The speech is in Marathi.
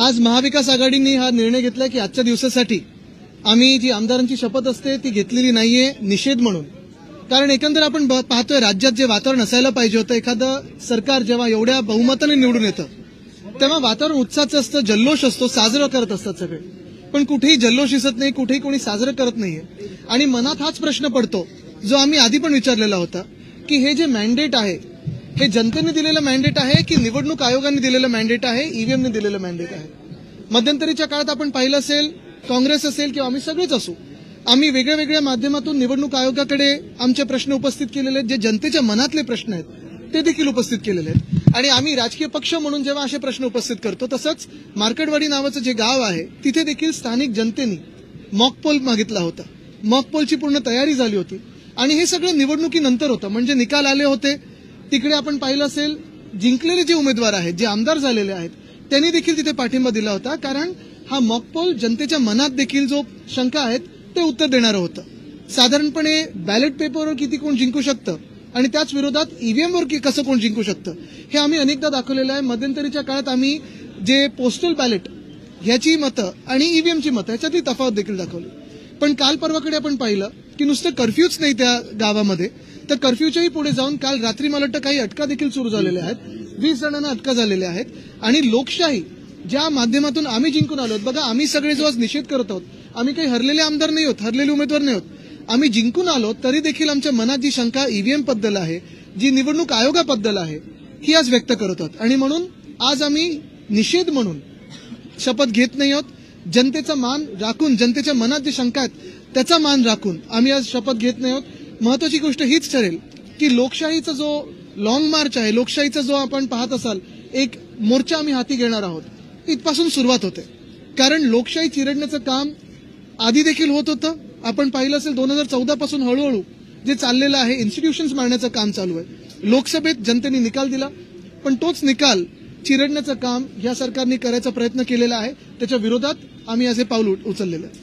आज महाविकास आघाडीने हा निर्णय घेतला की आजच्या दिवसासाठी आम्ही जी आमदारांची शपथ असते ती घेतलेली नाहीये, निषेध म्हणून. कारण एकंदर आपण पाहतोय राज्यात जे वातावरण असायला पाहिजे होतं, एखादं सरकार जेव्हा एवढ्या बहुमताने निवडून येतं तेव्हा वातावरण उत्साहाचं असतं, जल्लोष असतो, साजरं करत असतात सगळे. पण कुठेही जल्लोष दिसत नाही, कुठेही कोणी साजरं करत नाहीये. आणि मनात हाच प्रश्न पडतो जो आम्ही आधी पण विचारलेला होता की हे जे मॅन्डेट आहे हे जनतेने दिलेलं मॅन्डेट आहे की निवडणूक आयोगाने दिलेलं मॅन्डेट आहे, ईव्हीएमने दिलेलं मॅन्डेट आहे. मध्यंतरीच्या काळात आपण पाहिलं असेल, काँग्रेस असेल किंवा आम्ही सगळेच असू, आम्ही वेगळ्या वेगळ्या माध्यमातून निवडणूक आयोगाकडे आमचे प्रश्न उपस्थित केलेले आहेत. जे जनतेच्या मनातले प्रश्न आहेत ते देखील उपस्थित केलेले आहेत. आणि आम्ही राजकीय पक्ष म्हणून जेव्हा असे प्रश्न उपस्थित करतो, तसंच मार्केटवाडी नावाचं जे गाव आहे तिथे देखील स्थानिक जनतेने मॉकपोल मागितला होता. मॉकपोलची पूर्ण तयारी झाली होती आणि हे सगळं निवडणुकीनंतर होतं. म्हणजे निकाल आले होते, तिकडे आपण पाहिलं असेल जिंकलेले जे उमेदवार आहेत, जे आमदार झालेले आहेत, त्यांनी देखील तिथे पाठिंबा दिला होता. कारण हा मॉकपोल जनतेच्या मनात देखील जो शंका आहेत ते उत्तर देणारं होतं. साधारणपणे बॅलेट पेपरवर किती कोण जिंकू शकतं आणि त्याच विरोधात ईव्हीएमवर कसं कोण जिंकू शकतं हे आम्ही अनेकदा दाखवलेलं आहे. मध्यंतरीच्या काळात आम्ही जे पोस्टल बॅलेट ह्याची मतं आणि ईव्हीएमची मतं ह्याच्यातली तफावत देखील दाखवली. पण काल परवाकडे आपण पाहिलं की नुसतं कर्फ्यूच नाही त्या गावामध्ये, तर कर्फ्यूच्याही पुढे जाऊन काल रात्री मला वाटतं काही अटका देखील सुरू झालेल्या आहेत. 20 जणांना अटका झालेल्या आहेत. आणि लोकशाही ज्या माध्यमातून आम्ही जिंकून आलो, बघा आम्ही सगळे जो आज निषेध करत आहोत, आम्ही काही हरलेले आमदार नाही आहोत, हरलेले उमेदवार नाही आहोत, आम्ही जिंकून आलो तरी देखील आमच्या मनात जी शंका ईव्हीएम बद्दल आहे, जी निवडणूक आयोगाबद्दल आहे, ही आज व्यक्त करत आहोत. आणि म्हणून आज आम्ही निषेध म्हणून शपथ घेत नाही आहोत. जनतेचा मान राखून, जनतेच्या मनात जी शंका आहेत त्याचा मान राखून आम्ही आज शपथ घेत नाही आहोत. महत्वाची गोष्ट हीच ठरेल की लोकशाहीचा जो लॉंग मार्च आहे, लोकशाहीचा जो आपण पाहत असाल एक मोर्चा आम्ही हाती घेणार आहोत, इथपासून सुरुवात होते. कारण लोकशाही चिरडण्याचं काम आधी देखील होत होतं. आपण पाहिलं असेल 2014 पासून हळूहळू जे चाललेलं आहे, इन्स्टिट्यूशन्स मारण्याचं काम चालू आहे. लोकसभेत जनतेने निकाल दिला, पण तोच निकाल चिरडण्याचं काम या सरकारने करायचा प्रयत्न केलेला आहे. त्याच्या विरोधात आम्ही असे पाऊल उचललेलं आहे.